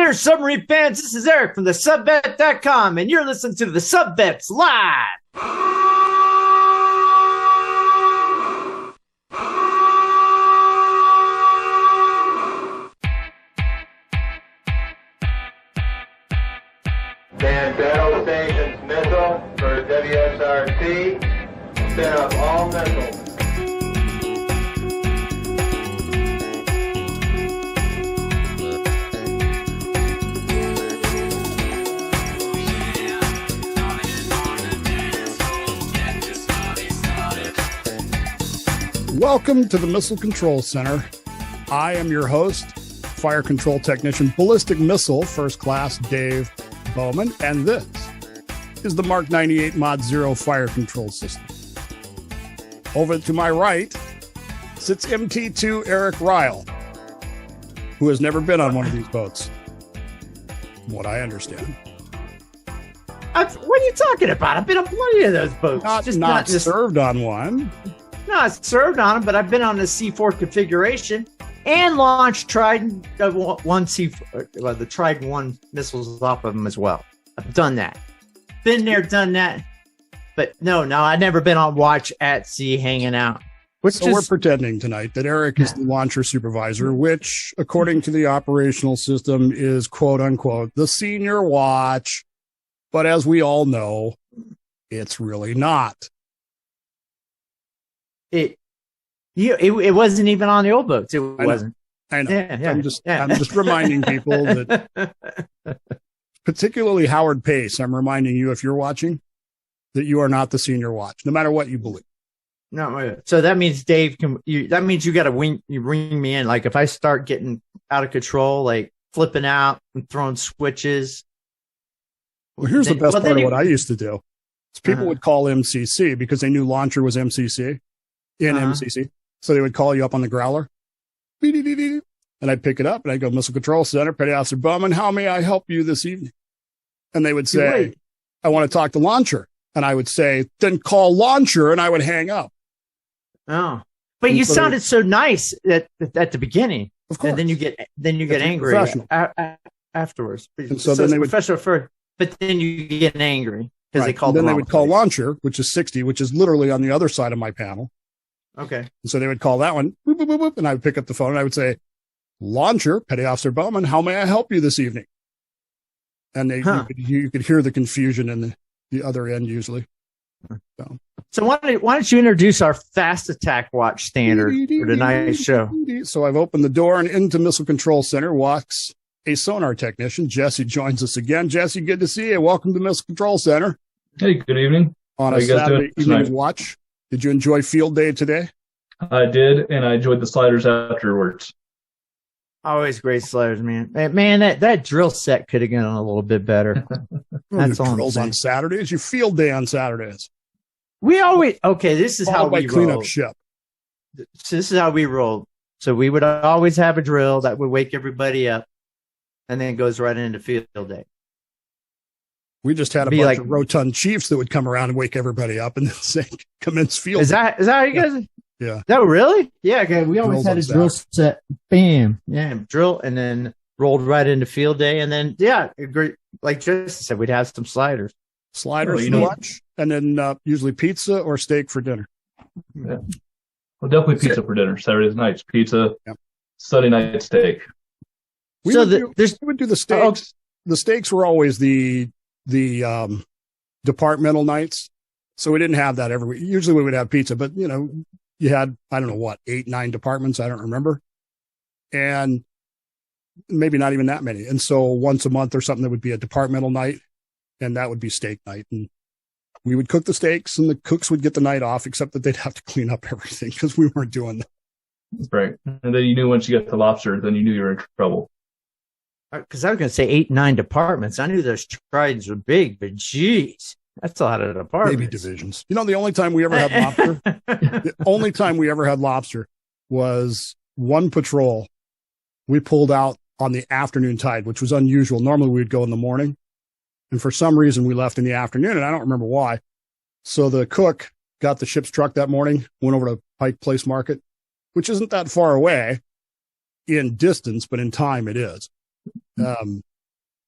there, submarine fans. This is Eric from the subbet.com, and you're listening to the Subbets Live. Stand battle stations missile for WSRT. Spin up all missiles. Welcome to the Missile Control Center. I am your host, Fire Control Technician, Ballistic Missile First Class Dave Bowman, and this is the Mark 98 Mod 0 Fire Control System. Over to my right sits MT2 Eric Ryle, who has never been on one of these boats, from what I understand. What are you talking about? I've been on plenty of those boats. Not served on one. No, I served on them, but I've been on the C4 configuration and launched Trident the Trident 1 missiles off of them as well. I've done that. Been there, done that. But no, I've never been on watch at sea hanging out. So we're pretending tonight that Eric is the launcher supervisor, which, according to the operational system, is quote unquote the senior watch. But as we all know, it's really not. It wasn't even on the old boats. It wasn't. I know. Yeah. I'm just reminding people that, particularly Howard Pace, I'm reminding you, if you're watching, that you are not the senior watch, no matter what you believe. No, so that means Dave that means you got to ring me in. Like if I start getting out of control, like flipping out and throwing switches. Well, here's the best part of what I used to do. People would call MCC because they knew launcher was MCC. MCC. So they would call you up on the growler. And I'd pick it up and I'd go, Missile Control Center, Petty Officer Bowman, how may I help you this evening? And they would say, I want to talk to launcher. And I would say, then call launcher, and I would hang up. Oh, but you sounded so nice at the beginning. Of course. And then you get angry afterwards. And so then they would but then you get angry because they called. Then they would call launcher, which is 60, which is literally on the other side of my panel. Okay. And so they would call that one, boop, boop, boop, boop, and I would pick up the phone and I would say, launcher, Petty Officer Bowman, how may I help you this evening? And you could hear the confusion in the other end usually. So why don't you introduce our fast attack watch standard for tonight's show? So I've opened the door and into Missile Control Center walks a sonar technician. Jesse joins us again. Jesse, good to see you. Welcome to Missile Control Center. Hey, good evening. On a Saturday evening watch. Did you enjoy field day today? I did, and I enjoyed the sliders afterwards. Always great sliders, man. Man, that drill set could have gone a little bit better. That's all. Drills on Saturdays. Your field day on Saturdays. We always this is how we clean up ship. So this is how we roll. So we would always have a drill that would wake everybody up, and then it goes right into field day. We just had a bunch of rotund chiefs that would come around and wake everybody up and then say, commence field. Is that how you guys? Yeah. No, really? Yeah. Okay. We always had a drill set. Bam. Yeah. Drill and then rolled right into field day. And then, great. Like Jesse said, we'd have some sliders. Sliders for lunch, and then usually pizza or steak for dinner. Yeah. Well, definitely pizza for dinner. Saturdays nights, pizza. Yep. Sunday night steak. We would do the steaks. The steaks were always the departmental nights. So we didn't have that every week. Usually we would have pizza, but you had, 8, 9 departments. I don't remember. And maybe not even that many. And so once a month or something, there would be a departmental night, and that would be steak night. And we would cook the steaks and the cooks would get the night off, except that they'd have to clean up everything because we weren't doing that. Right. And then you knew once you got the lobster, then you knew you were in trouble. Because I was going to say 8, 9 departments. I knew those tridents were big, but geez, that's a lot of departments. Maybe divisions. The only time we ever had lobster, was one patrol. We pulled out on the afternoon tide, which was unusual. Normally we'd go in the morning. And for some reason we left in the afternoon, and I don't remember why. So the cook got the ship's truck that morning, went over to Pike Place Market, which isn't that far away in distance, but in time it is.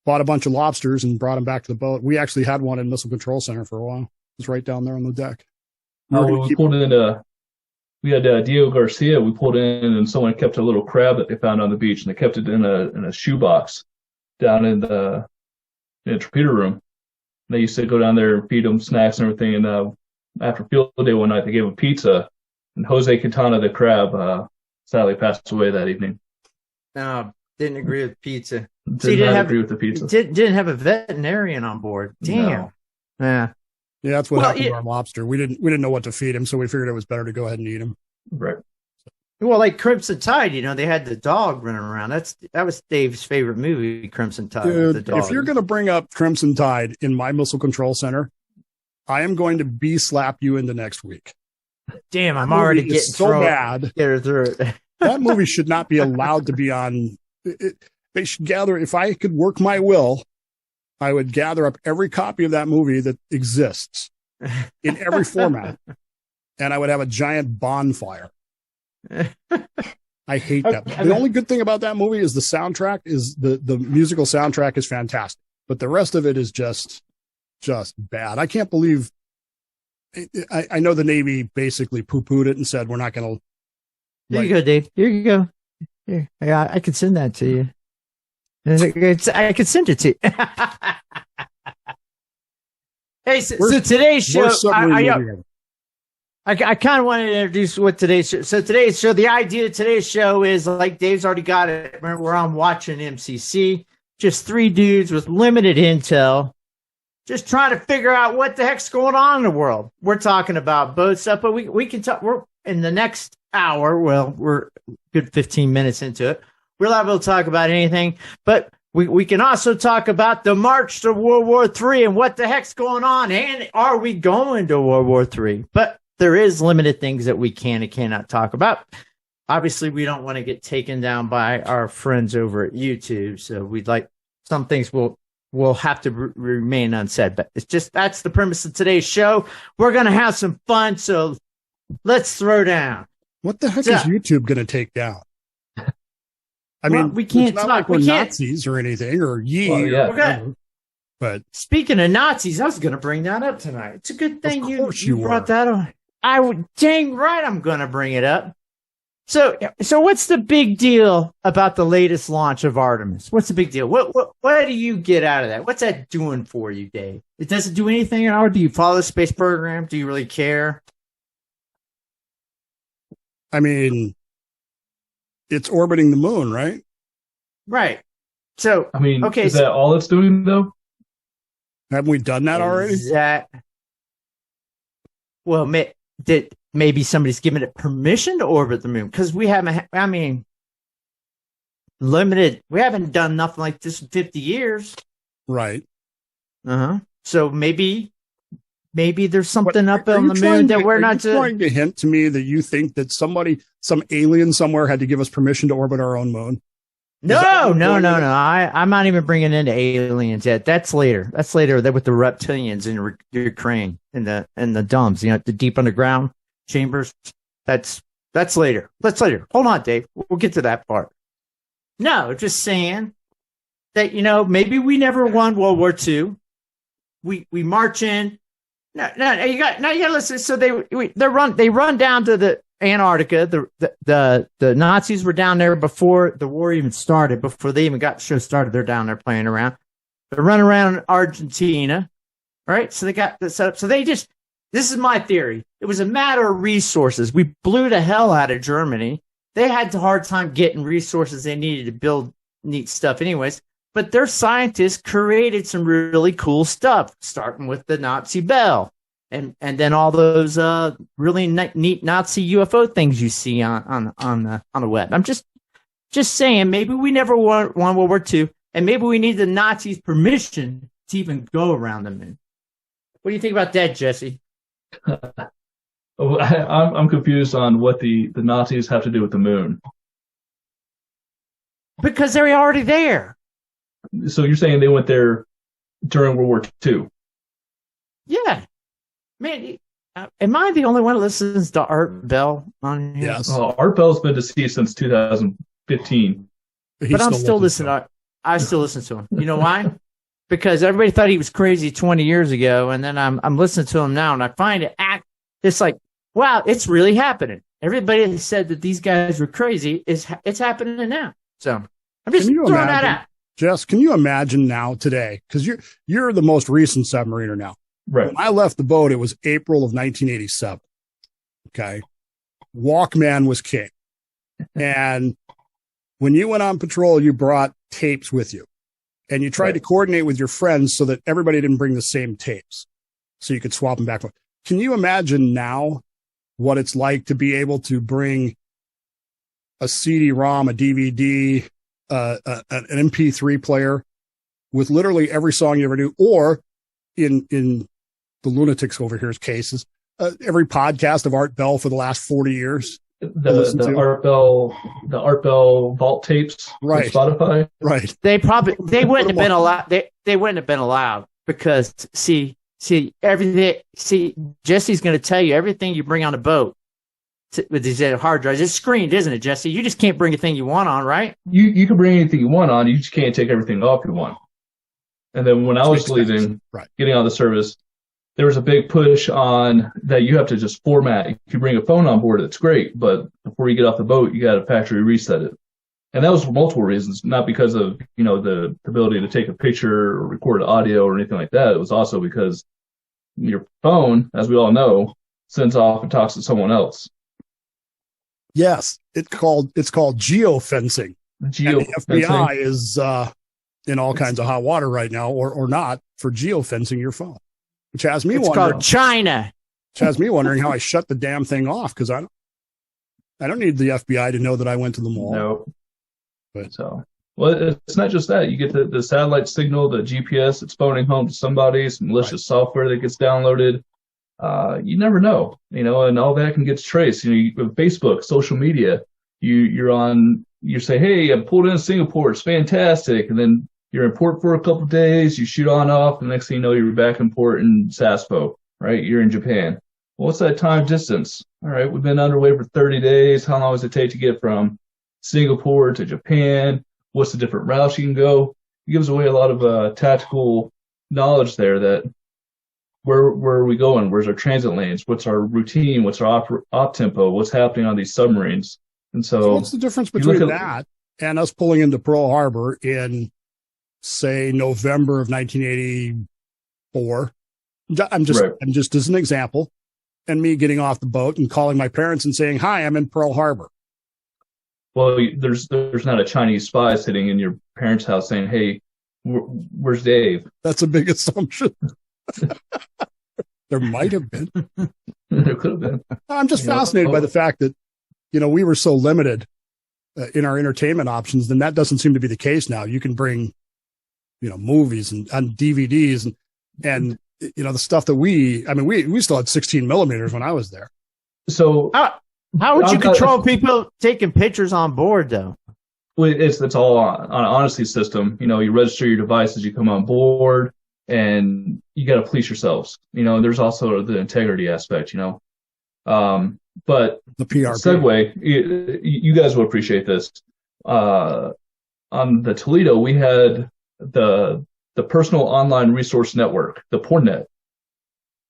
bought a bunch of lobsters and brought them back to the boat. We actually had one in Missile Control Center for a while. It was right down there on the deck. We had Diego Garcia. We pulled in, and someone kept a little crab that they found on the beach, and they kept it in a shoebox down in the torpedo room. And they used to go down there and feed them snacks and everything. And after field day one night, they gave them pizza. And Jose Quintana, the crab, sadly passed away that evening. No, didn't agree with pizza. Didn't agree with the pizza. Didn't have a veterinarian on board. Damn. No. Yeah, that's what happened to our lobster. We didn't know what to feed him, so we figured it was better to go ahead and eat him. Right. Well, like Crimson Tide, they had the dog running around. That was Dave's favorite movie, Crimson Tide. Dude, if you're going to bring up Crimson Tide in my Missile Control Center, I am going to slap you into next week. Damn, I'm already getting so bad. That movie should not be allowed to be on. They should gather. If I could work my will, I would gather up every copy of that movie that exists in every format, and I would have a giant bonfire. I hate that. The only good thing about that movie is the soundtrack. Is the musical soundtrack is fantastic, but the rest of it is just bad. I can't believe. I know the Navy basically poo-pooed it and said we're not going to. Here you go, Dave. Here you go. Here, I could send that to you. I could send it to you. Hey, so today's show, I kind of wanted to introduce what today's show. So today's show, the idea of today's show is, like Dave's already got it. We're on watching MCC. Just three dudes with limited intel, just trying to figure out what the heck's going on in the world. We're talking about boat stuff, but we can talk. We're in the next hour. Well, we're a good 15 minutes into it. We're not able to talk about anything, but we can also talk about the march to World War III and what the heck's going on, and are we going to World War III? But there is limited things that we can and cannot talk about. Obviously, we don't want to get taken down by our friends over at YouTube, so we'd like some things will have to remain unsaid. But it's just that's the premise of today's show. We're going to have some fun, so let's throw down. What the heck is YouTube going to take down? I mean, we can't it's not talk. like we're Nazis or anything, or but speaking of Nazis, I was going to bring that up tonight. It's a good thing you brought that on. Dang right, I'm going to bring it up. So what's the big deal about the latest launch of Artemis? What's the big deal? What do you get out of that? What's that doing for you, Dave? It doesn't do anything at all. Do you follow the space program? Do you really care? I mean, it's orbiting the moon, right? Right. So, I mean, okay, is that all it's doing, though? Haven't we done that already? Well, maybe somebody's given it permission to orbit the moon, because we haven't. I mean, limited. We haven't done nothing like this in 50 years. Right. So maybe there's something up on the moon that we're not. Are you trying to hint to me that you think that some alien somewhere had to give us permission to orbit our own moon? No. I'm not even bringing in the aliens yet. That's later. That with the reptilians in Ukraine and the domes, the deep underground chambers. That's later. That's later. Hold on, Dave. We'll get to that part. No, just saying that maybe we never won World War II. We march in. No, you got to listen. So they run down to the Antarctica. The Nazis were down there before the war even started. Before they even got the show started, they're down there playing around. They're running around in Argentina, right? So they got this set up. So this is my theory. It was a matter of resources. We blew the hell out of Germany. They had a hard time getting resources they needed to build neat stuff, anyways. But their scientists created some really cool stuff, starting with the Nazi Bell, and then all those really neat Nazi UFO things you see on the web. I'm just saying, maybe we never won World War II, and maybe we need the Nazis' permission to even go around the moon. What do you think about that, Jesse? I'm confused on what the Nazis have to do with the moon. Because they're already there. So you're saying they went there during World War II? Yeah. Man, am I the only one that listens to Art Bell on here? Yes. Art Bell's been deceased since 2015. But I'm still listening. I still listen to him. You know why? Because everybody thought he was crazy 20 years ago, and then I'm listening to him now, and I find it's like, wow, it's really happening. Everybody that said that these guys were crazy it's happening now. So I'm just throwing that out. Jess, can you imagine now today? Because you're the most recent submariner now. Right. When I left the boat, it was April of 1987. Okay. Walkman was king. And when you went on patrol, you brought tapes with you. And you tried to coordinate with your friends so that everybody didn't bring the same tapes. So you could swap them back. Can you imagine now what it's like to be able to bring a CD-ROM, a DVD, an MP3 player with literally every song you ever do, or in the lunatics over here's cases, every podcast of Art Bell for the last 40 years. The Art Bell vault tapes, right? From Spotify, right? They wouldn't have been allowed. They wouldn't have been allowed because see everything. See, Jesse's going to tell you everything you bring on a boat with these hard drives. It's screened, isn't it, Jesse? You just can't bring a thing you want on, right? You can bring anything you want on. You just can't take everything off you want. And then when I was leaving, getting on the service, there was a big push on that you have to just format. If you bring a phone on board, it's great, but before you get off the boat, you got to factory reset it. And that was for multiple reasons, not because of, the ability to take a picture or record audio or anything like that. It was also because your phone, as we all know, sends off and talks to someone else. Yes, it's called geofencing. And the FBI is in all kinds of hot water right now, or not, for geofencing your phone. Which has me wondering. It's called China. Which has me wondering how I shut the damn thing off, because I don't need the FBI to know that I went to the mall. No. But it's not just that. You get the satellite signal, the GPS, it's phoning home to somebody, some malicious software that gets downloaded. You never know, and all that can get traced. Facebook, social media. You say, hey, I'm pulled in Singapore. It's fantastic, and then you're in port for a couple of days, you shoot on off, and next thing you know, you're back in port in Sasebo, right? You're in Japan. Well, what's that time distance? All right, we've been underway for 30 days. How long does it take to get from Singapore to Japan? What's the different routes you can go? It gives away a lot of tactical knowledge there that where are we going? Where's our transit lanes? What's our routine? What's our op tempo? What's happening on these submarines? And so what's the difference between that and us pulling into Pearl Harbor in, say, November of 1984. I'm just as an example, and me getting off the boat and calling my parents and saying, "Hi, I'm in Pearl Harbor." Well, there's not a Chinese spy sitting in your parents' house saying, "Hey, where's Dave?" That's a big assumption. There might have been. There could have been. I'm just fascinated by the fact that we were so limited in our entertainment options. Then that doesn't seem to be the case now. You can bring movies and DVDs and the stuff that we still had 16 millimeters when I was there. So how would you control people taking pictures on board though? Well, it's all on an honesty system. You register your device as you come on board, and you got to police yourselves. There's also the integrity aspect. But the PRP segue, you guys will appreciate this. On the Toledo, we had the Personal Online Resource Network, the PORNet.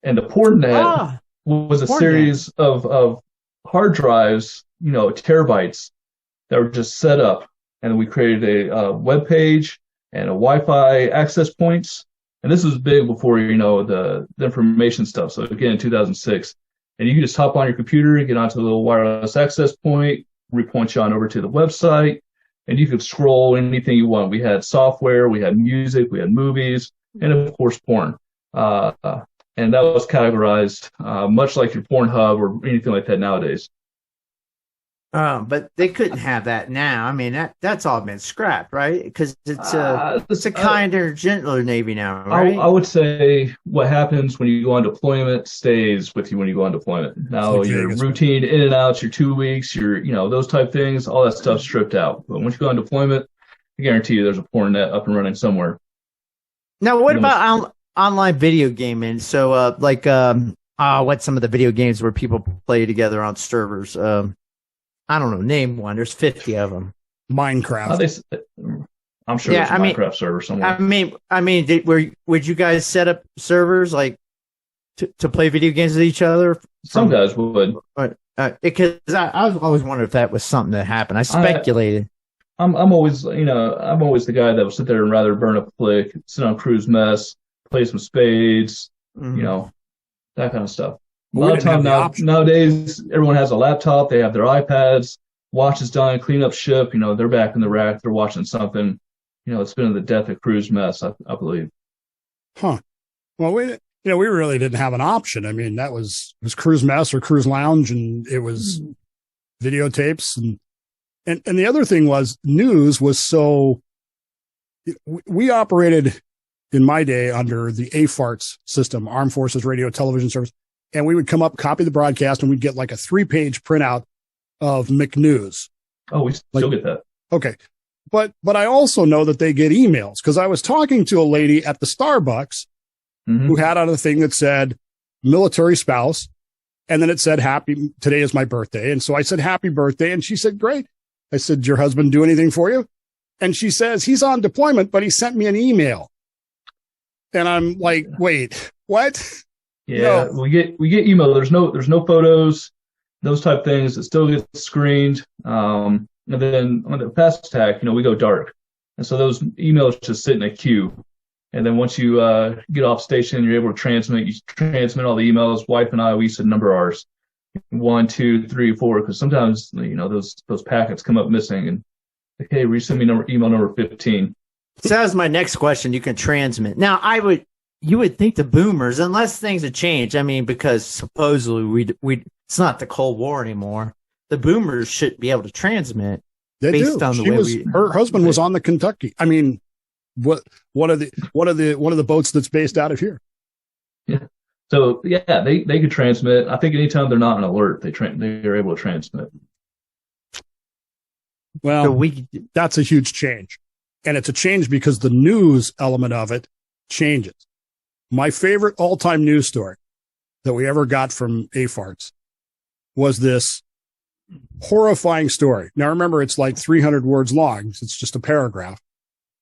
And the PORNet was a series of hard drives, terabytes that were just set up. And we created a web page and a Wi-Fi access points. And this was big before, the information stuff. So again, in 2006. And you can just hop on your computer, get onto the little wireless access point, repoint you on over to the website, and you could scroll anything you want. We had software, we had music, we had movies, and of course, porn. And that was categorized much like your Pornhub or anything like that nowadays. But they couldn't have that now. I mean, that's all been scrapped, right? Because it's a kinder, gentler Navy now, right? I would say what happens when you go on deployment stays with you when you go on deployment. Now, your routine in and outs, your 2 weeks, your those type things, all that stuff stripped out. But once you go on deployment, I guarantee you there's a porn net up and running somewhere. Now, what about online video gaming? So, what's some of the video games where people play together on servers? I don't know. Name one. There's 50 of them. Minecraft. I'm sure there's a Minecraft server somewhere. Would you guys set up servers like to play video games with each other? Some guys would. Because I was always wondering if that was something that happened. I speculated. I'm always the guy that would sit there and rather burn a flick, sit on Cruise Mess, play some spades, that kind of stuff. A lot of time nowadays, everyone has a laptop. They have their iPads. Watch is done. Clean up ship. They're back in the rack. They're watching something. It's been the death of Cruise Mess, I believe. Huh. Well, we really didn't have an option. I mean, it was Cruise Mess or Cruise Lounge, and it was videotapes. And the other thing was news was so, we operated in my day under the AFARTS system, Armed Forces Radio Television Service. And we would come up, copy the broadcast, and we'd get like a 3-page printout of McNews. Oh, we still get that. Okay. But I also know that they get emails, because I was talking to a lady at the Starbucks who had on a thing that said military spouse. And then it said, today is my birthday. And so I said, happy birthday. And she said, great. I said, did your husband do anything for you? And she says, he's on deployment, but he sent me an email. And I'm like, wait, what? Yeah, no. we get email. There's no photos, those type things. It still gets screened. And then on the fast attack, we go dark. And so those emails just sit in a queue. And then once you get off station, you're able to transmit. You transmit all the emails. Wife and I, we used to number ours 1, 2, 3, 4, because sometimes those packets come up missing. And okay, resend me email number 15. So that was my next question. You can transmit. Now, you would think the boomers, unless things have changed. I mean, because supposedly it's not the Cold War anymore. The boomers should be able to transmit. They based do. On the her husband was on the Kentucky. I mean, one of the boats that's based out of here. Yeah. So yeah, they could transmit. I think anytime they're not on alert, they're able to transmit. Well, that's a huge change, and it's a change because the news element of it changes. My favorite all-time news story that we ever got from AFARTS was this horrifying story. Now, remember, it's like 300 words long. It's just a paragraph.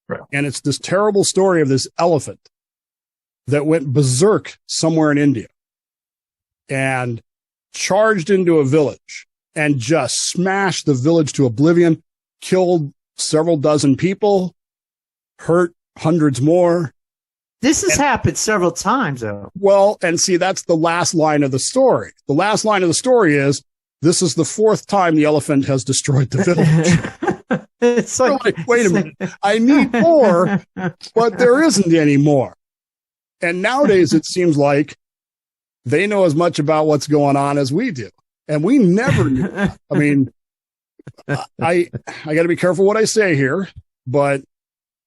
Right. And it's this terrible story of this elephant that went berserk somewhere in India and charged into a village and just smashed the village to oblivion, killed several dozen people, hurt hundreds more. This has happened several times, though. Well, and see, that's the last line of the story. The last line of the story is, this is the 4th time the elephant has destroyed the village. It's like, wait a minute. I need more, but there isn't any more. And nowadays, it seems like they know as much about what's going on as we do. And we never knew. I mean, I got to be careful what I say here, but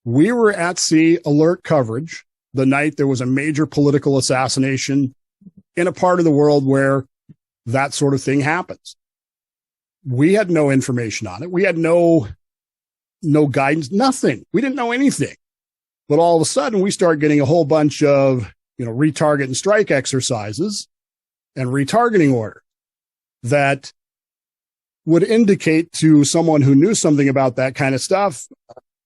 we were at sea alert coverage the night there was a major political assassination in a part of the world where that sort of thing happens. We had no information on it. We had no guidance, nothing. We didn't know anything. But all of a sudden, we start getting a whole bunch of, retarget and strike exercises and retargeting orders that would indicate to someone who knew something about that kind of stuff,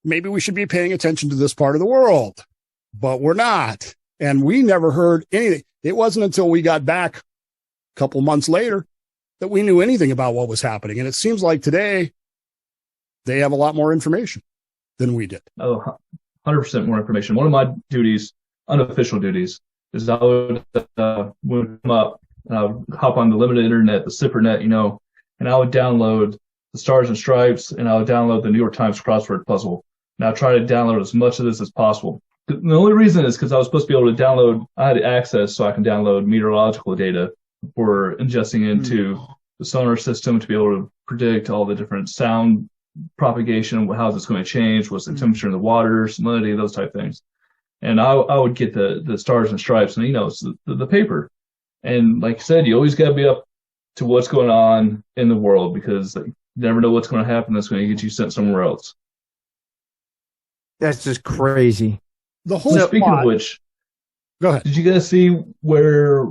maybe we should be paying attention to this part of the world. But we're not. And we never heard anything. It wasn't until we got back a couple months later that we knew anything about what was happening. And it seems like today they have a lot more information than we did. Oh, 100% more information. One of my duties, unofficial duties, is I would come up and I would hop on the limited internet, the CIPRNet, and I would download the Stars and Stripes and I would download the New York Times crossword puzzle. And I try to download as much of this as possible. The only reason is because I was supposed to be able to download, I had access so I can download meteorological data for ingesting into the sonar system to be able to predict all the different sound propagation, how it's going to change, what's the temperature in the water, salinity, those type things. And I would get the Stars and Stripes, and it's the paper. And like I said, you always got to be up to what's going on in the world, because you never know what's going to happen that's going to get you sent somewhere else. That's just crazy. The whole speaking of which, go ahead. Did you guys see where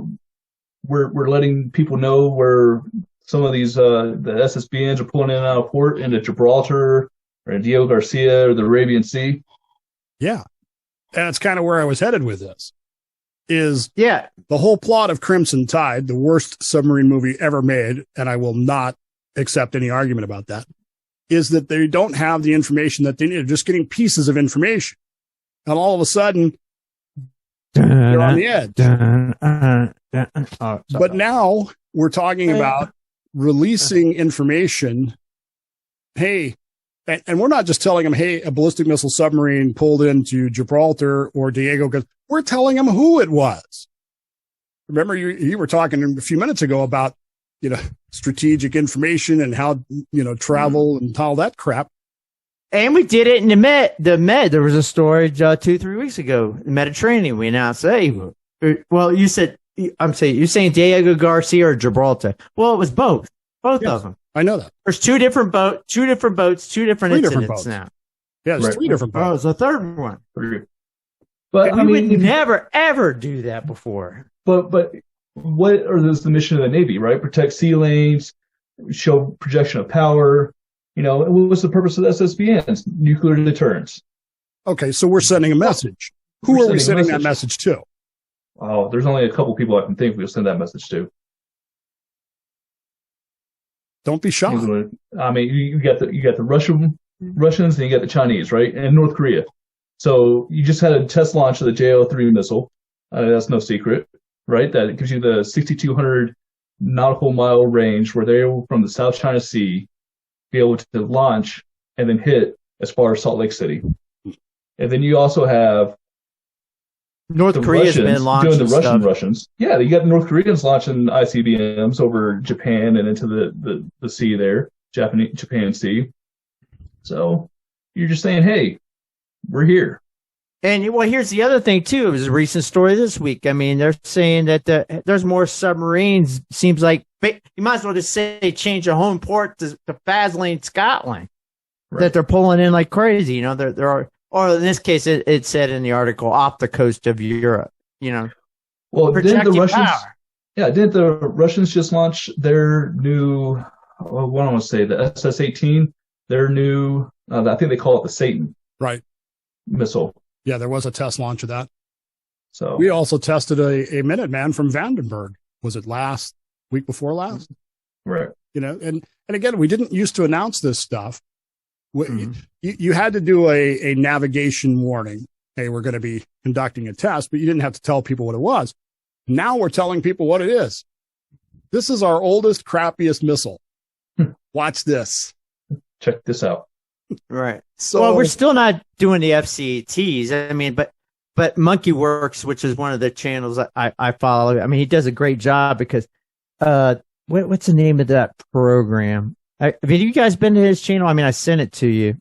we're letting people know where some of these the SSBNs are pulling in and out of port into Gibraltar, or Diego Garcia or the Arabian Sea. Yeah. And it's kind of where I was headed with this. Is Yeah. the whole plot of Crimson Tide, the worst submarine movie ever made, and I will not accept any argument about that, is that they don't have the information that they need. They're just getting pieces of information. And all of a sudden, they're on the edge. But now we're talking about releasing information. Hey, and we're not just telling them, hey, a ballistic missile submarine pulled into Gibraltar or Diego. We're telling them who it was. Remember, you were talking a few minutes ago about, strategic information and how, travel and all that crap. And we did it in the Med. There was a story 2-3 weeks ago, the Mediterranean. We announced, hey, well, you're saying Diego Garcia or Gibraltar. Well, it was both of them. I know that. There's two different boats, two different incidents now. Yeah, there's 3 different boats. Oh, it's a third one. But we would never, ever do that before. But what is the mission of the Navy, right? Protect sea lanes, show projection of power. What's the purpose of SSBNs? Nuclear deterrence. Okay, so we're sending a message. Who are we sending that message to? Oh, there's only a couple people I can think we'll send that message to. Don't be shocked. I mean, you got the Russians, and you got the Chinese, right? And North Korea. So you just had a test launch of the JO-3 missile. That's no secret, right? That gives you the 6,200 nautical mile range where they're able from the South China Sea be able to launch and then hit as far as Salt Lake City. And then you also have North Korea's been launching doing the Russians. Yeah, you got the North Koreans launching ICBMs over Japan and into the sea there, Japan Sea. So you're just saying, hey, we're here. And well, here's the other thing too. It was a recent story this week. I mean, they're saying that there's more submarines. Seems like you might as well just say change the home port to Faslane, Scotland. Right. That they're pulling in like crazy. There are, or in this case, it said in the article, off the coast of Europe. Well, didn't the Russians? Power. Yeah, didn't the Russians just launch their new? What I want to say, the SS-18, their new. I think they call it the Satan. Right. Missile. Yeah, there was a test launch of that. So we also tested a Minuteman from Vandenberg. Was it week before last? Right. And again, we didn't used to announce this stuff. You had to do a navigation warning. Hey, we're going to be conducting a test, but you didn't have to tell people what it was. Now we're telling people what it is. This is our oldest, crappiest missile. Watch this. Check this out. Right. So we're still not doing the FCATs. I mean, but Monkey Works, which is one of the channels I follow. I mean, he does a great job because what's the name of that program? Have you guys been to his channel? I mean, I sent it to you.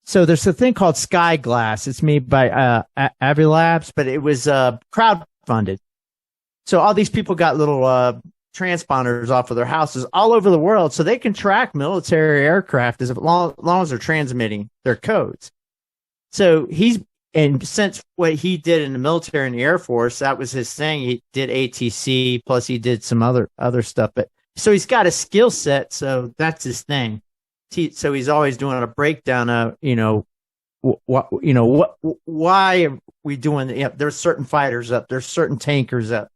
So there's a thing called Sky Glass. It's made by Avilabs, but it was crowdfunded. So all these people got little transponders off of their houses all over the world, so they can track military aircraft as long as they're transmitting their codes. So since what he did in the military and the Air Force, that was his thing. He did ATC, plus he did some other stuff. But so he's got a skill set, so that's his thing. So he's always doing a breakdown of why are we doing? There's certain fighters up, there's certain tankers up.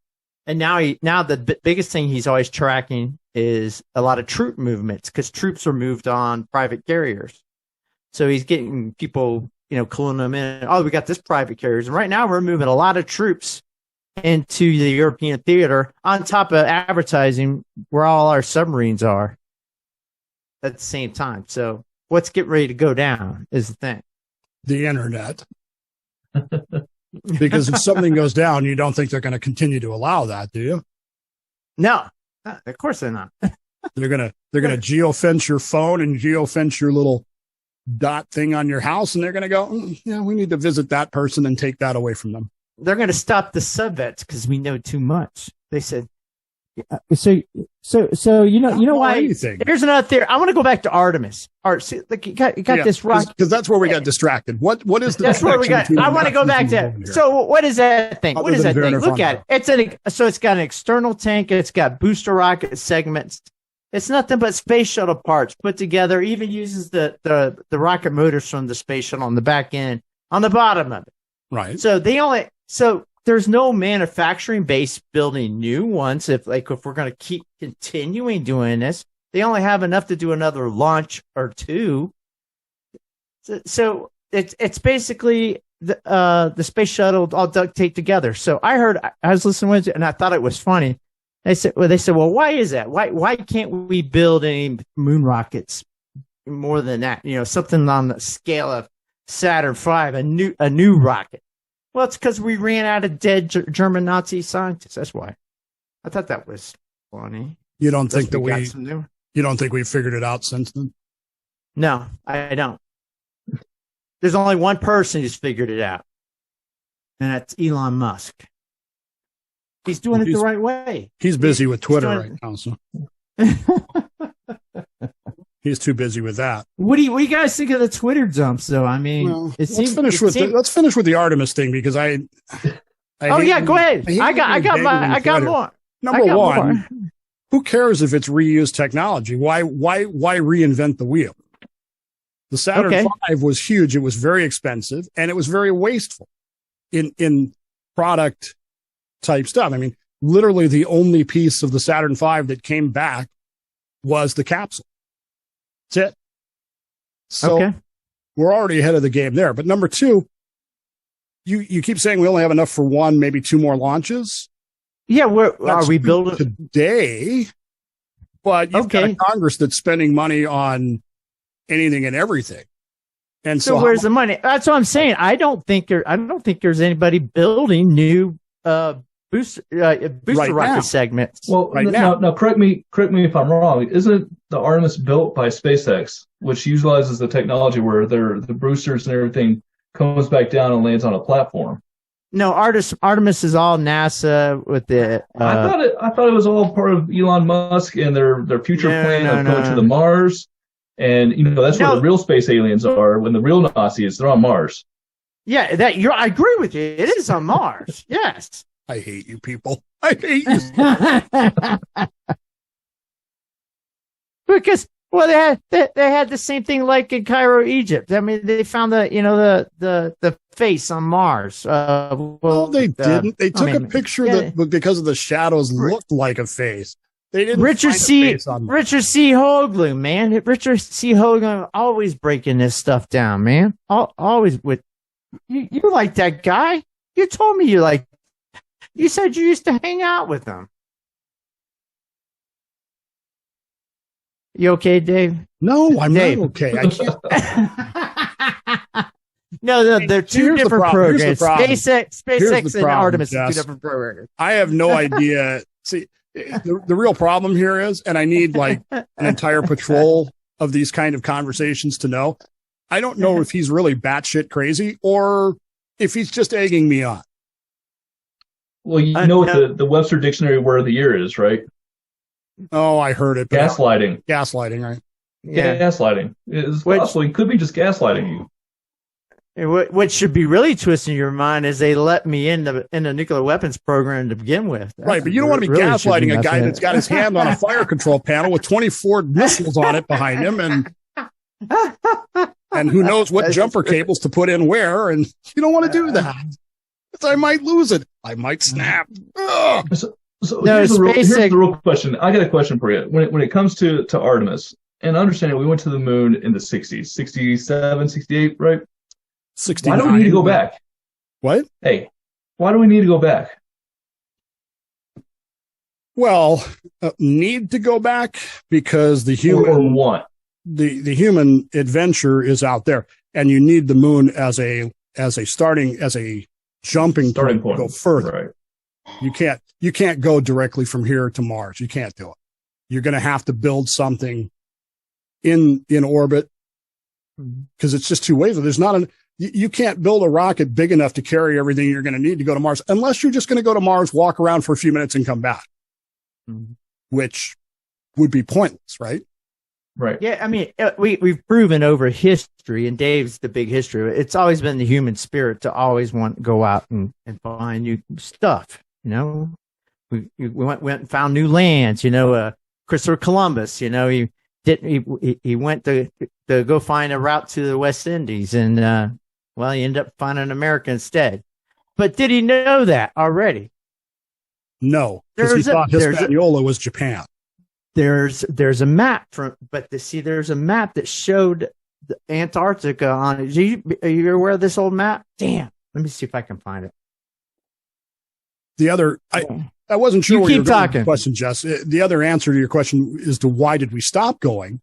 And now the biggest thing he's always tracking is a lot of troop movements because troops are moved on private carriers. So he's getting people, cluing them in. Oh, we got this private carriers. And right now we're moving a lot of troops into the European theater on top of advertising where all our submarines are at the same time. So what's getting ready to go down is the thing. The internet. Because if something goes down, you don't think they're going to continue to allow that, do you? No, of course they're not. They're gonna geofence your phone and geofence your little dot thing on your house, and they're gonna go, we need to visit that person and take that away from them. They're gonna stop the subvets because we know too much. They said. So you know why? Anything. Here's another theory. I want to go back to Artemis. You got this rock because that's where we got distracted. What is the? That's where we got. I want to go back to. So what is that thing? What is that thing? Look at it. It's got an external tank. It's got booster rocket segments It's nothing but space shuttle parts put together. Even uses the rocket motors from the space shuttle on the back end, on the bottom of it. Right. So there's no manufacturing base building new ones. If we're going to keep continuing doing this, they only have enough to do another launch or two. So it's basically the space shuttle all duct taped together. So I was listening to it and I thought it was funny. They said, well, why is that? Why can't we build any moon rockets more than that? Something on the scale of Saturn V, a new rocket. Well, it's because we ran out of dead German Nazi scientists. That's why. I thought that was funny. You don't think you don't think we've figured it out since then? No, I don't. There's only one person who's figured it out, and that's Elon Musk. He's doing it the right way. He's busy with Twitter right now, so he's too busy with that. What do you guys think of the Twitter dumps, though? I mean, let's finish with the Artemis thing because go ahead. I got more. Number one, who cares if it's reused technology? Why reinvent the wheel? The Saturn V was huge. It was very expensive and it was very wasteful in product type stuff. I mean, literally the only piece of the Saturn V that came back was the capsule. That's it. So we're already ahead of the game there. But number two, you keep saying we only have enough for one, maybe two more launches. Yeah, are we building today? But you've got a Congress that's spending money on anything and everything. And so where's the money? That's what I'm saying. I don't think there's anybody building new booster rocket segments. Well, now correct me if I'm wrong. Isn't the Artemis built by SpaceX, which utilizes the technology where the boosters and everything comes back down and lands on a platform? No, Artemis is all NASA with the. I thought it was all part of Elon Musk and their future plan of going to the Mars. And that's where the real space aliens are. When the real Nazis, they're on Mars. Yeah, I agree with you. It is on Mars. Yes. I hate you people. I hate you. Because they had the same thing like in Cairo, Egypt. I mean, they found the face on Mars. They didn't. They took a picture that because of the shadows looked like a face. They didn't. Richard C. Hoagland, man. Richard C. Hoagland always breaking this stuff down, man. Always with you like that guy. You told me you said you used to hang out with him. You okay, Dave? No, I'm not okay. I can't. No, they're two different programs. SpaceX and Artemis are two different programs. I have no idea. See, the real problem here is, and I need like an entire patrol of these kind of conversations to know, I don't know if he's really batshit crazy or if he's just egging me on. Well, know what the Webster Dictionary word of the year is, right? Oh, I heard it. Gaslighting. Gaslighting, right? Yeah, gaslighting. It's possible he could be just gaslighting you. What should be really twisting your mind is they let me in the nuclear weapons program to begin with. Right, but you don't want to be gaslighting a guy that's got his hand on a fire control panel with 24 missiles on it behind him and who knows what jumper cables to put in where, and you don't want to do that. I might lose it. I might snap. So here's the real question. I got a question for you. When it comes to Artemis, and understanding we went to the moon in the 60s, 67, 68, right? 69. Why do we need to go back? What? Hey, why do we need to go back? Well, need to go back because the human or want the human adventure is out there, and you need the moon as a jumping point to go further. Right. You can't go directly from here to Mars. You can't do it. You're going to have to build something in orbit because it's just too wasteful. You can't build a rocket big enough to carry everything you're going to need to go to Mars unless you're just going to go to Mars, walk around for a few minutes and come back, which would be pointless, right? Right. Yeah. I mean, we've proven over history, and Dave's the big history. It's always been the human spirit to always want to go out and find new stuff. We went and found new lands, Christopher Columbus. You know, he didn't. He went to go find a route to the West Indies, and well, he ended up finding America instead. But did he know that already? No, because he thought Hispaniola was Japan. There's a map there's a map that showed the Antarctica on it. Are you aware of this old map? Damn. Let me see if I can find it. The other, I wasn't sure. You where keep talking. Question, Jess. The other answer to your question as to why did we stop going?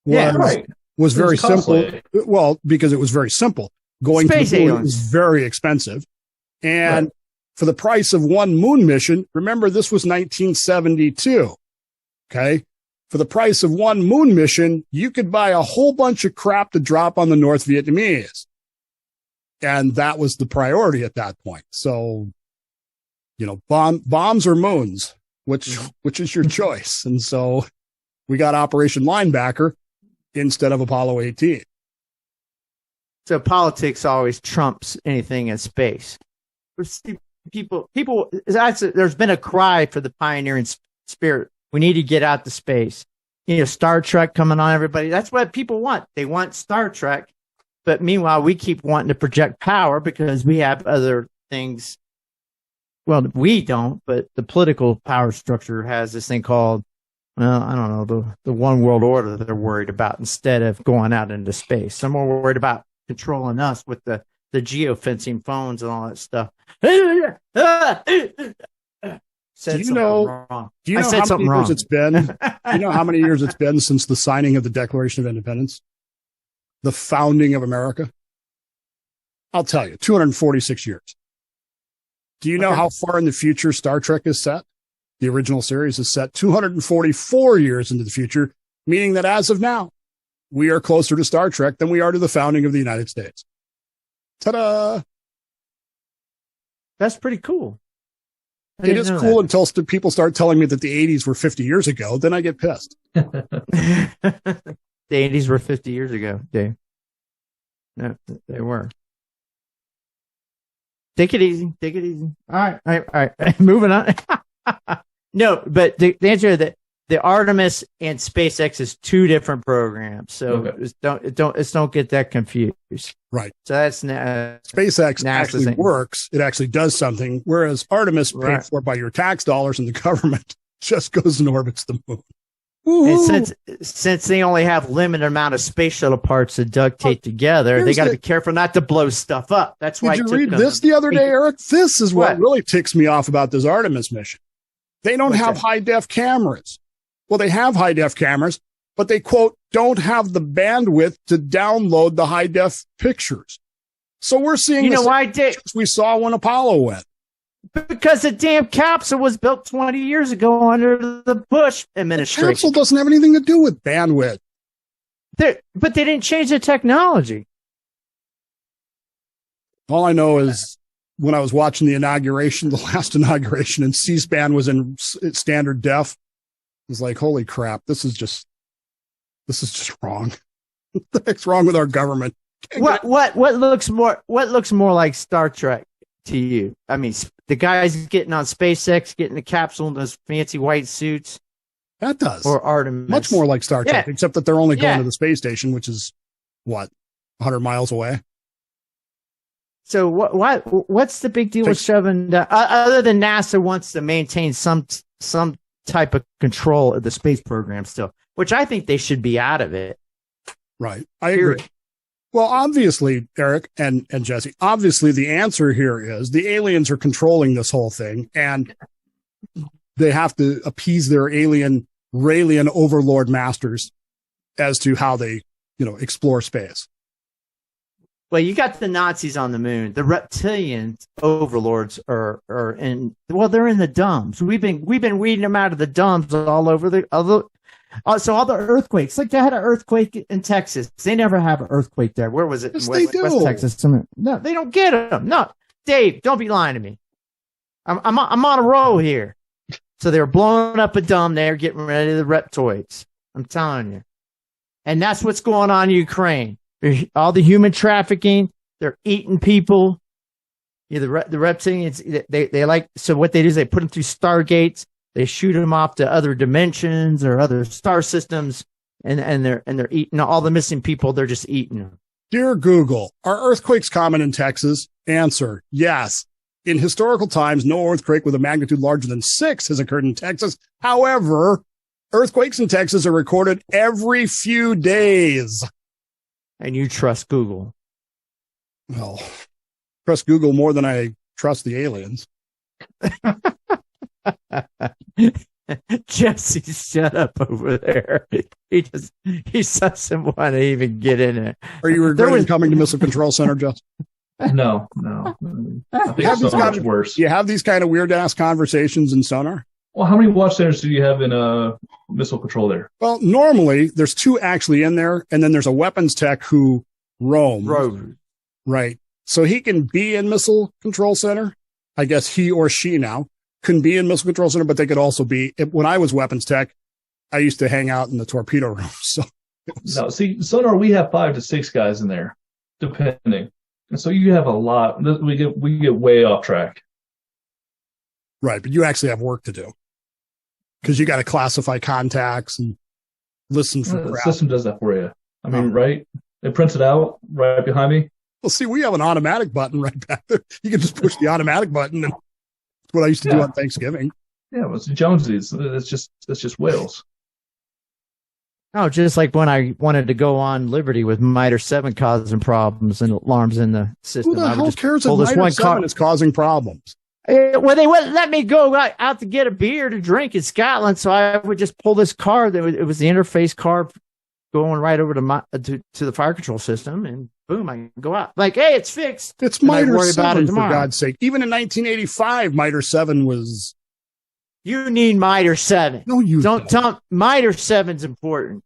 Was very simple. Well, because it was very simple. Going to the moon is very expensive, and for the price of one moon mission, remember this was 1972. Okay, for the price of one moon mission, you could buy a whole bunch of crap to drop on the North Vietnamese, and that was the priority at that point. So, you know, bombs or moons, which is your choice? And so we got Operation Linebacker instead of Apollo 18. So politics always trumps anything in space. There's been a cry for the pioneering spirit. We need to get out to space. You know, Star Trek coming on everybody. That's what people want. They want Star Trek. But meanwhile, we keep wanting to project power because we have other things. Well, we don't, but the political power structure has this thing called, well, I don't know, the one world order that they're worried about instead of going out into space. They're more worried about controlling us with the geofencing phones and all that stuff. Do you know how many years it's been? Do you know how many years it's been since the signing of the Declaration of Independence? The founding of America? I'll tell you, 246 years. Do you know how far in the future Star Trek is set? The original series is set 244 years into the future, meaning that as of now, we are closer to Star Trek than we are to the founding of the United States. Ta-da! That's pretty cool. It is cool until people start telling me that the 80s were 50 years ago. Then I get pissed. The 80s were 50 years ago, Dave. No, they were. Take it easy. Take it easy. All right. Moving on. No, but the answer to the Artemis and SpaceX is two different programs. So don't get that confused. Right. So that's SpaceX actually works. It actually does something, whereas Artemis, paid for by your tax dollars and the government, just goes and orbits the moon. And since they only have limited amount of space shuttle parts to duct tape together, they got to be careful not to blow stuff up. That's why. Did you read this the other day, Eric? This is what really ticks me off about this Artemis mission. They don't have high-def cameras. Well, they have high-def cameras, but they, quote, don't have the bandwidth to download the high-def pictures. So we're seeing pictures we saw when Apollo went. Because the damn capsule was built 20 years ago under the Bush administration. The capsule doesn't have anything to do with bandwidth. But they didn't change the technology. All I know is when I was watching the last inauguration, and C-SPAN was in standard def, it was like, holy crap, this is just wrong. What the heck's wrong with our government? What looks more like Star Trek to you? I mean, the guys getting on SpaceX, getting the capsule in those fancy white suits. That does. Or Artemis. Much more like Star Trek, except that they're only going to the space station, which is, 100 miles away? So what's the big deal with shoving other than NASA wants to maintain some type of control of the space program still, which I think they should be out of it. Right. I agree. Well, obviously, Eric and Jesse, obviously the answer here is the aliens are controlling this whole thing, and they have to appease their Raelian overlord masters as to how they, explore space. Well, you got the Nazis on the moon. The reptilian overlords are they're in the dumps. We've been weeding them out of the dumps all over so all the earthquakes, like they had an earthquake in Texas. They never have an earthquake there. Where was it? Yes, they do. West Texas. No, they don't get them. No, Dave, don't be lying to me. I'm on a roll here. So they were blowing up a dome there, getting ready to the reptoids. I'm telling you. And that's what's going on in Ukraine. All the human trafficking, they're eating people. The reptilians, they like, so what they do is they put them through stargates. They shoot them off to other dimensions or other star systems, and they're eating all the missing people. They're just eating them. Dear Google, are earthquakes common in Texas? Answer, yes. In historical times, no earthquake with a magnitude larger than 6 has occurred in Texas. However, earthquakes in Texas are recorded every few days. And you trust Google. Well, trust Google more than I trust the aliens. Jesse, shut up over there. He doesn't want to even get in it. Are you regretting coming to Missile Control Center, Justin? No. I think it's so much worse. You have these kind of weird ass conversations in sonar? Well, how many watch centers do you have in missile control there? Well, normally there's 2 actually in there, and then there's a weapons tech who roams. Right. So he can be in Missile Control Center. I guess he or she now can be in Missile Control Center, but they could also be, when I was weapons tech, I used to hang out in the torpedo room. So no, see, sonar, we have 5 to 6 guys in there, depending. And so you have a lot. We get way off track. Right, but you actually have work to do because you got to classify contacts and listen for crap. The system does that for you. I mean, right? It prints it out right behind me. Well, see, we have an automatic button right back there. You can just push the automatic button, and that's what I used to do on Thanksgiving. Yeah, well, it's Jonesy's. It's just whales. Oh, just like when I wanted to go on Liberty with MITRE 7 causing problems and alarms in the system. Who the hell cares if MITRE 7 is causing problems? Well, they wouldn't let me go out to get a beer to drink in Scotland, so I would just pull this card. It was the interface card going right over to the fire control system, and boom, I can go out. Like, hey, it's fixed. It's MITRE 7, for God's sake. Even in 1985, MITRE 7 was... You need MITRE 7. No, you don't. Tell MITRE 7's important.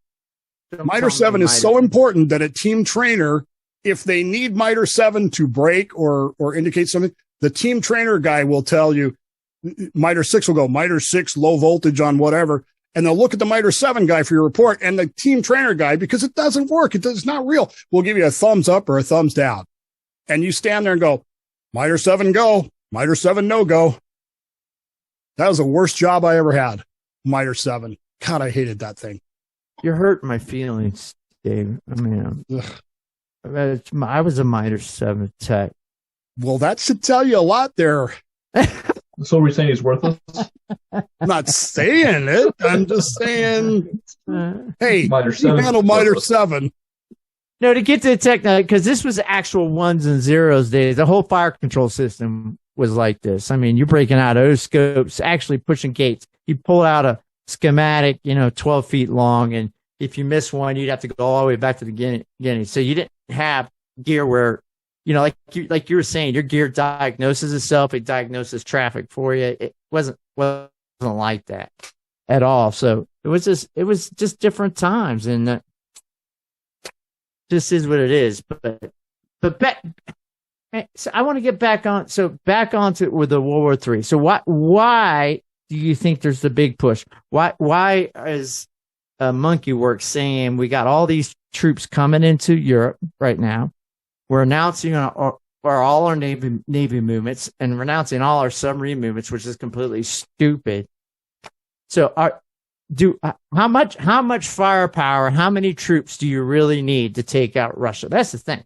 MITRE 7 is so important that a team trainer, if they need MITRE 7 to break or indicate something, the team trainer guy will tell you, MITRE 6 will go, MITRE 6, low voltage on whatever. And they'll look at the MITRE 7 guy for your report, and the team trainer guy, because it doesn't work, it's not real, will give you a thumbs up or a thumbs down. And you stand there and go, MITRE 7 go, MITRE 7 no go. That was the worst job I ever had, MITRE 7. God, I hated that thing. You're hurting my feelings, Dave. I mean, I was a MITRE 7 tech. Well, that should tell you a lot there. So we're saying he's worthless? I'm not saying it. I'm just saying, hey, MITRE 7 handle MITRE 7. No, to get to the tech, because this was actual ones and zeros days. The whole fire control system was like this. I mean, you're breaking out O-scopes, actually pushing gates. You pull out a schematic, 12 feet long, and if you miss one, you'd have to go all the way back to the beginning. So you didn't have gear where, like you were saying, your gear diagnoses itself. It diagnoses traffic for you. It wasn't like that at all. So it was just different times, and this is what it is. But back. So I want to get back onto with the World War III. So why do you think there's the big push? Why is Monkey Works saying we got all these troops coming into Europe right now? We're announcing all our Navy movements and renouncing all our submarine movements, which is completely stupid. So how much firepower, how many troops do you really need to take out Russia? That's the thing.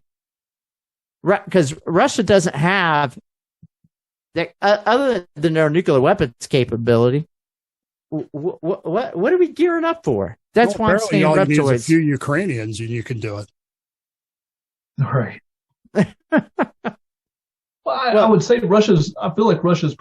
Because Russia doesn't have that other than their nuclear weapons capability. What are we gearing up for? That's why I'm saying reptoids. A few Ukrainians and you can do it. All right. I would say I feel like Russia's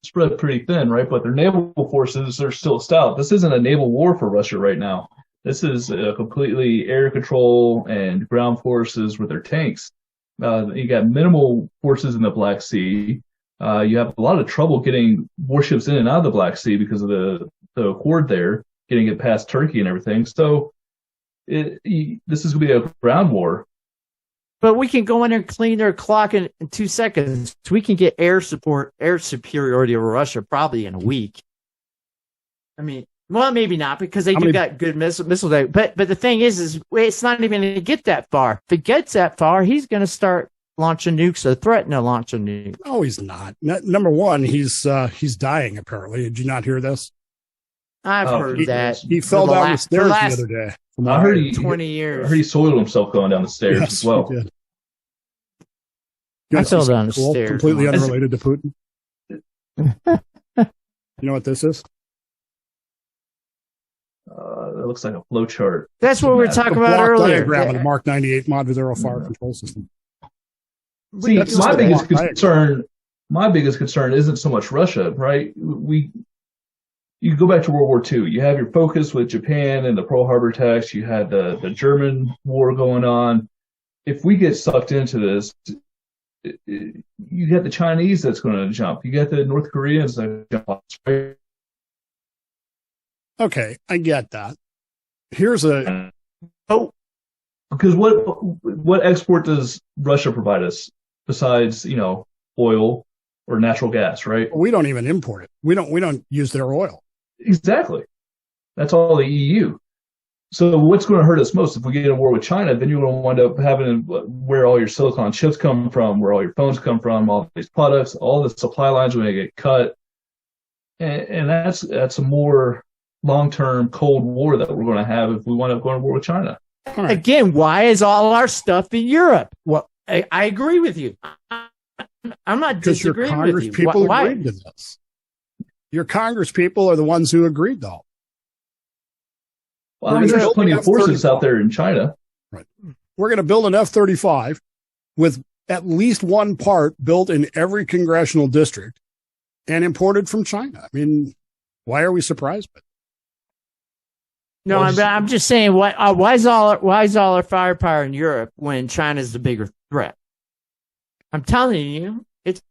spread pretty thin, right? But their naval forces are still stout. This isn't a naval war for Russia right now. This is completely air control and ground forces with their tanks. You got minimal forces in the Black Sea. You have a lot of trouble getting warships in and out of the Black Sea because of the accord there, getting it past Turkey and everything. So this is going to be a ground war. But we can go in there and clean their clock in 2 seconds. We can get air superiority over Russia probably in a week. I mean, well, maybe not because they got good missile. But the thing is it's not even going to get that far. If it gets that far, he's going to start launching nukes or threaten to launch a nuke. No, he's not. Number one, he's dying apparently. Did you not hear this? I've heard that. He fell down the stairs the other day. I heard he 20 years. I heard he soiled himself going down the stairs as well. He did. I fell down the stairs. Completely unrelated to Putin. You know what this is? It looks like a flow chart. That's what we were talking about earlier. Diagram of the Mark 98 Mod Zero fire control system. See, my biggest concern isn't so much Russia, right? You go back to World War II. You have your focus with Japan and the Pearl Harbor attacks. You had the German war going on. If we get sucked into this, you got the Chinese that's going to jump. You got the North Koreans that jump. Right? Okay, I get that. Because what export does Russia provide us besides oil or natural gas, right? We don't even import it. We don't use their oil. Exactly. That's all the EU. So what's going to hurt us most if we get in a war with China? Then you're going to wind up having where all your silicon chips come from, where all your phones come from, all these products, all the supply lines are going to get cut, and that's a more long-term Cold War that we're going to have if we wind up going to war with China. Right. Again, why is all our stuff in Europe? Well, I agree with you. I'm not disagreeing with you. Because your Congress people agreed to this. Your Congress people are the ones who agreed, though. Well, there's plenty of forces out there in China. Right. We're going to build an F-35 with at least one part built in every congressional district and imported from China. I mean, why are we surprised by it? No, I'm just saying, why is all our firepower in Europe when China's the bigger threat? I'm telling you, it's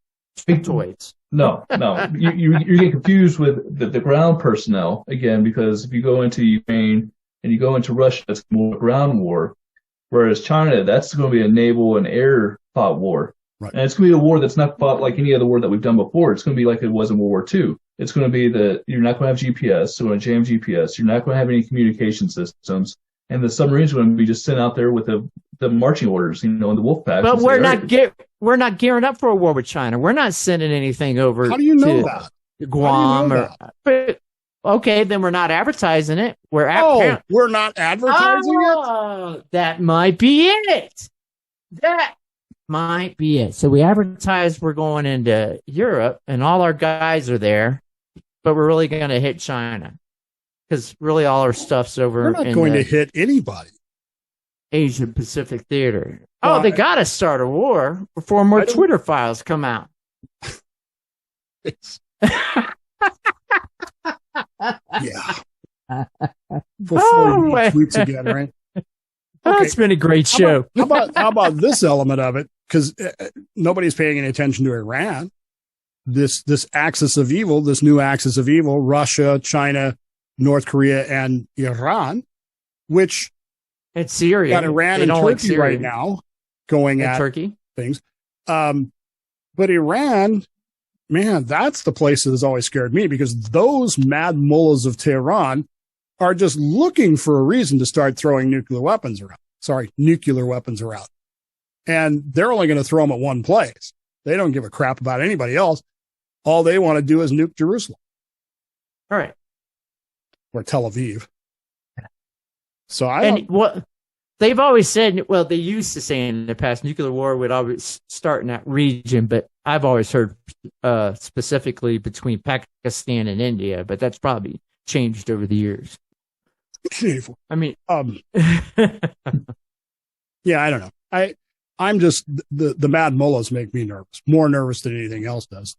toys. No, you get confused with the ground personnel again, because if you go into Ukraine and you go into Russia, it's more ground war, whereas China, that's going to be a naval and air fought war, right. And it's going to be a war that's not fought like any other war that we've done before. It's going to be like it was in World War II. It's going to be that you're not going to have GPS, so we're going to jam GPS. You're not going to have any communication systems, and the submarines are going to be just sent out there with the marching orders, in the wolf packs. But we're not gearing up for a war with China. We're not sending anything over. How do you know that? Guam but okay, then we're not advertising it. We're not advertising it? That might be it. That might be it. So we advertise we're going into Europe and all our guys are there, but we're really going to hit China because really all our stuff's over. We're not going to hit anybody. Asia Pacific Theater. Oh, they got to start a war before more Twitter files come out. Yeah. Before tweets again, right? Okay. It's been a great show. How about this element of it? Because nobody's paying any attention to Iran. This axis of evil, this new axis of evil, Russia, China, North Korea, and Iran, which it's Syria. Got Iran and Turkey right now going at Turkey things. But Iran, man, that's the place that has always scared me, because those mad mullahs of Tehran are just looking for a reason to start throwing nuclear weapons around. And they're only going to throw them at one place. They don't give a crap about anybody else. All they want to do is nuke Jerusalem. All right. Or Tel Aviv. So they've always said, well, they used to say in the past, nuclear war would always start in that region, but I've always heard specifically between Pakistan and India, but that's probably changed over the years. I mean, yeah, I don't know. I'm just, the mad mullahs make me nervous, more nervous than anything else does.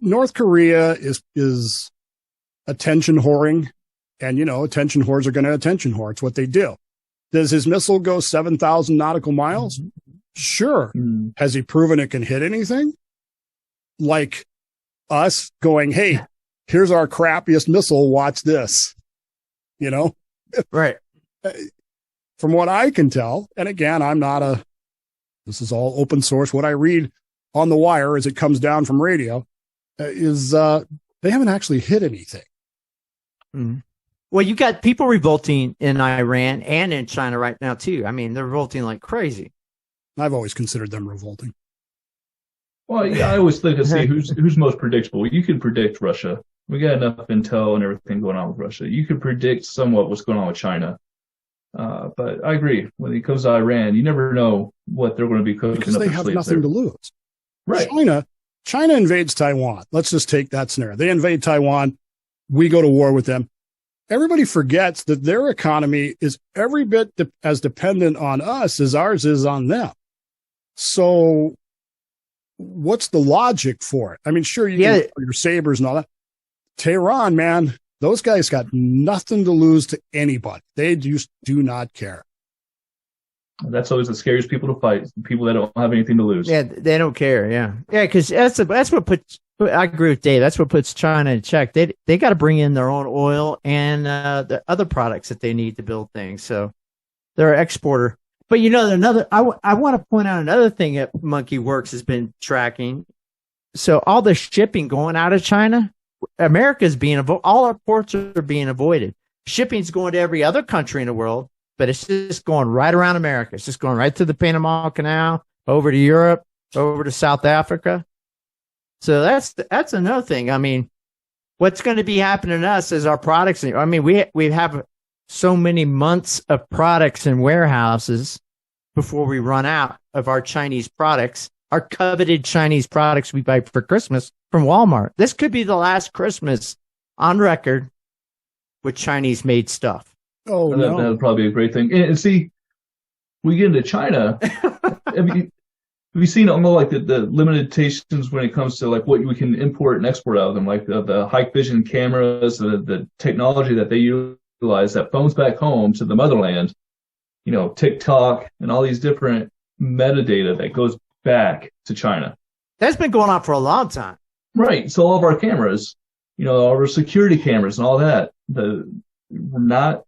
North Korea is attention whoring, and attention whores are going to attention whore. It's what they do. Does his missile go 7,000 nautical miles? Sure. Has he proven it can hit anything? Like us going, hey, here's our crappiest missile, watch this. Right. From what I can tell, and again, this is all open source. What I read on the wire as it comes down from radio is they haven't actually hit anything. Well, you got people revolting in Iran and in China right now, too. I mean, they're revolting like crazy. I've always considered them revolting. Well, yeah, I always think to see who's most predictable. You can predict Russia. We got enough intel and everything going on with Russia. You could predict somewhat what's going on with China. But I agree. When it comes to Iran, you never know what they're going to be cooking because up they their have sleeves nothing to there. lose. Right. China invades Taiwan. Let's just take that scenario. They invade Taiwan. We go to war with them. Everybody forgets that their economy is every bit as dependent on us as ours is on them. So what's the logic for it? I mean, sure, you can your sabers and all that. Tehran, man, those guys got nothing to lose to anybody. They just do not care. That's always the scariest people to fight, people that don't have anything to lose. Yeah, they don't care. Yeah, because that's what puts. I agree with Dave. That's what puts China in check. They got to bring in their own oil and the other products that they need to build things. So they're an exporter. But I want to point out another thing that Monkey Works has been tracking. So all the shipping going out of China, America's being all our ports are being avoided. Shipping's going to every other country in the world, but it's just going right around America. It's just going right through the Panama Canal, over to Europe, over to South Africa. So that's another thing. I mean, what's going to be happening to us is our products. I mean, we have so many months of products in warehouses before we run out of our Chinese products, our coveted Chinese products we buy for Christmas from Walmart. This could be the last Christmas on record with Chinese made stuff. Oh, no. That would probably be a great thing. And see, we get into China. Have you seen almost like the limitations when it comes to like what we can import and export out of them, like the high vision cameras, the technology that they utilize that phones back home to the motherland, TikTok and all these different metadata that goes back to China. That's been going on for a long time. Right. So all of our cameras, all our security cameras and all that, we're not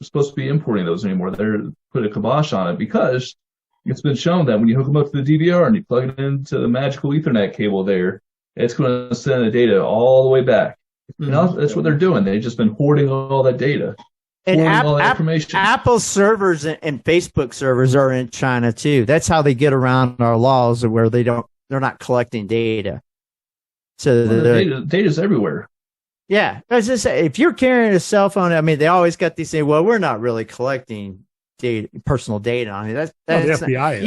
supposed to be importing those anymore. They're put a kibosh on it because it's been shown that when you hook them up to the DVR and you plug it into the magical Ethernet cable there, it's going to send the data all the way back. That's what they're doing. They've just been hoarding all that data. And all that information. Apple servers and Facebook servers are in China too. That's how they get around our laws where they're not collecting data. So the data's everywhere. Yeah. I was just saying, if you're carrying a cell phone, I mean, they always got these saying, well, we're not really collecting personal data on it. That's the FBI.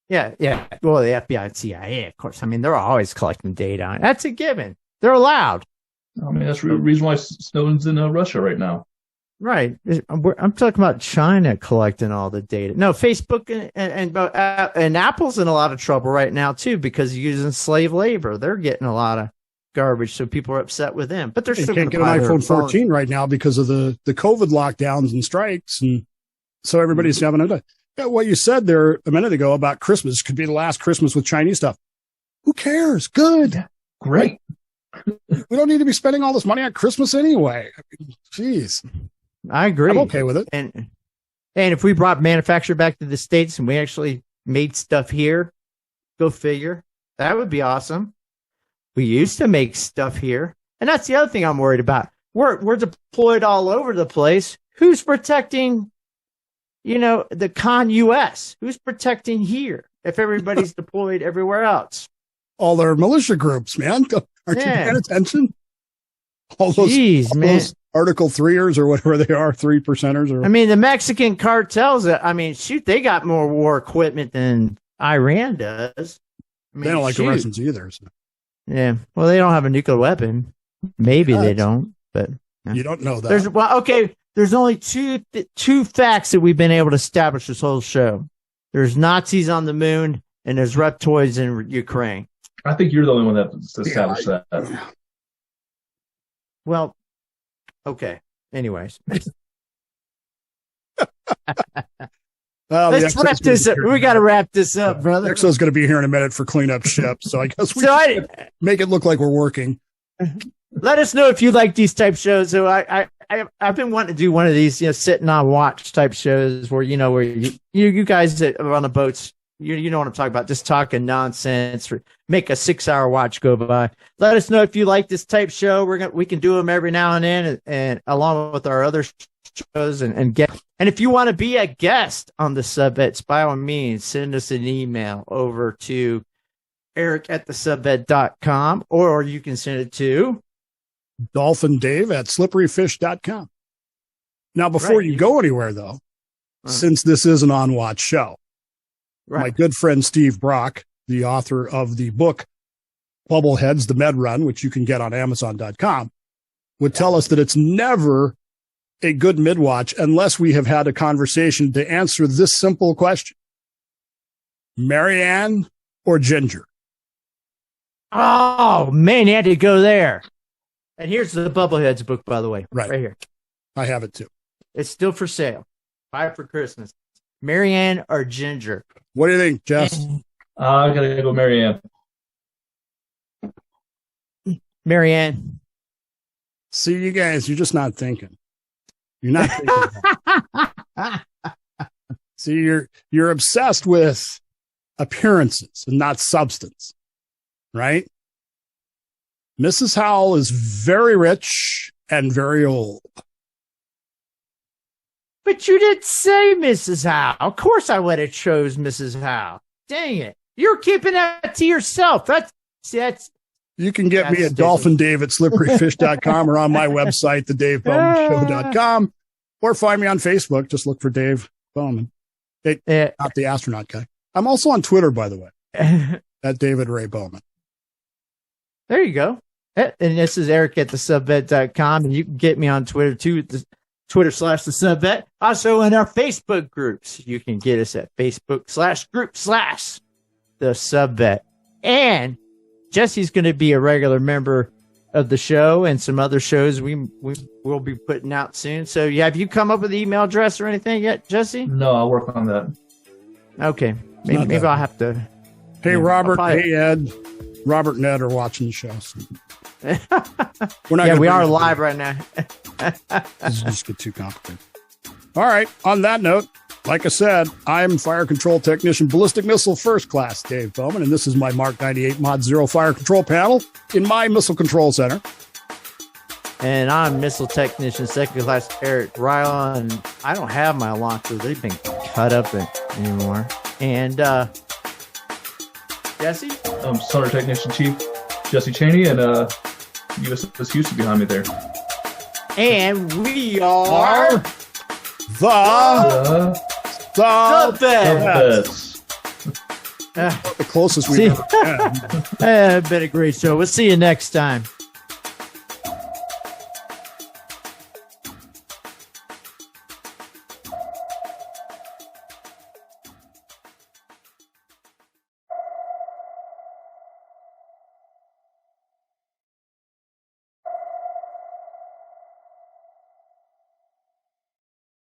Yeah. Well, the FBI and CIA, of course. I mean, they're always collecting data on it. That's a given. They're allowed. I mean, that's the reason why Snowden's in Russia right now. Right. I'm talking about China collecting all the data. No, Facebook and Apple's in a lot of trouble right now too because using slave labor. They're getting a lot of garbage, so people are upset with them. But they're still can't get an iPhone 14 right now because of the COVID lockdowns and strikes, and so everybody's having a. Yeah, what you said there a minute ago about Christmas could be the last Christmas with Chinese stuff. Who cares? Good, yeah, great. We don't need to be spending all this money on Christmas anyway. Jeez. I agree. I'm okay with it. And if we brought manufacture back to the States and we actually made stuff here, go figure, that would be awesome. We used to make stuff here. And that's the other thing I'm worried about. We're deployed all over the place. Who's protecting, the US? Who's protecting here if everybody's deployed everywhere else? All their militia groups, man. Aren't you paying attention? All those Article 3ers or whatever they are, 3%ers. I mean, the Mexican cartels, they got more war equipment than Iran does. I mean, they don't like the Russians either. So. Yeah. Well, they don't have a nuclear weapon. Maybe they don't, but. You don't know that. There's only two facts that we've been able to establish this whole show. There's Nazis on the moon and there's reptoids in Ukraine. I think you're the only one that's established that. Well, okay. Anyways. Let's wrap this up. We got to wrap this up, brother. Exo's going to be here in a minute for cleanup ship, so I guess we make it look like we're working. Let us know if you like these type shows. So I've been wanting to do one of these, sitting on watch type shows where where you guys that are on the boats, you know what I'm talking about, just talking nonsense, or make a 6-hour watch go by. Let us know if you like this type show. We can do them every now and then, and along with our other shows and get. And if you want to be a guest on the Subvets, by all means, send us an email over to eric@thesubvet.com, or you can send it to DolphinDave at slipperyfish.com. Now, before you go anywhere, though, since this is an on-watch show, my good friend Steve Brock, the author of the book Bubbleheads, the Med Run, which you can get on Amazon.com, would tell us that it's never a good mid-watch unless we have had a conversation to answer this simple question. Marianne or Ginger? Oh, man, you had to go there. And here's the Bubbleheads book, by the way. Right here. I have it, too. It's still for sale. Buy it for Christmas. Marianne or Ginger? What do you think, Jess? I got to go Marianne. Marianne. See, you guys, you're just not thinking. You're not thinking. See, you're obsessed with appearances and not substance, right? Mrs. Howell is very rich and very old. But you didn't say Mrs. Howell. Of course I would have chose Mrs. Howell. Dang it. You're keeping that to yourself. That's you can get me at DolphinDave at slipperyfish.com or on my website, thedavebowmanshow.com, or find me on Facebook. Just look for Dave Bowman. Not the astronaut guy. I'm also on Twitter, by the way, at David Ray Bowman. There you go. And this is Eric at thesubvet.com, and you can get me on Twitter too, Twitter/thesubvet. Also in our Facebook groups. You can get us at Facebook/group/thesubvet. And Jesse's going to be a regular member of the show and some other shows we will be putting out soon. So, have you come up with the email address or anything yet, Jesse? No, I'll work on that. Okay. Maybe I'll have to. Hey, Robert. Hey, Ed. Robert and Ed are watching the show. So. We are live right now. This just get too complicated. All right. On that note, like I said, I'm Fire Control Technician, Ballistic Missile First Class Dave Bowman, and this is my Mark 98 Mod 0 Fire Control Panel in my Missile Control Center. And I'm Missile Technician Second Class Eric Ryla, and I don't have my launchers. They've been cut up anymore. And Jesse? I'm Sonar Technician Chief Jesse Cheney, and USS Houston behind me there. And we are the best. The closest we've ever had. Been a great show. We'll see you next time.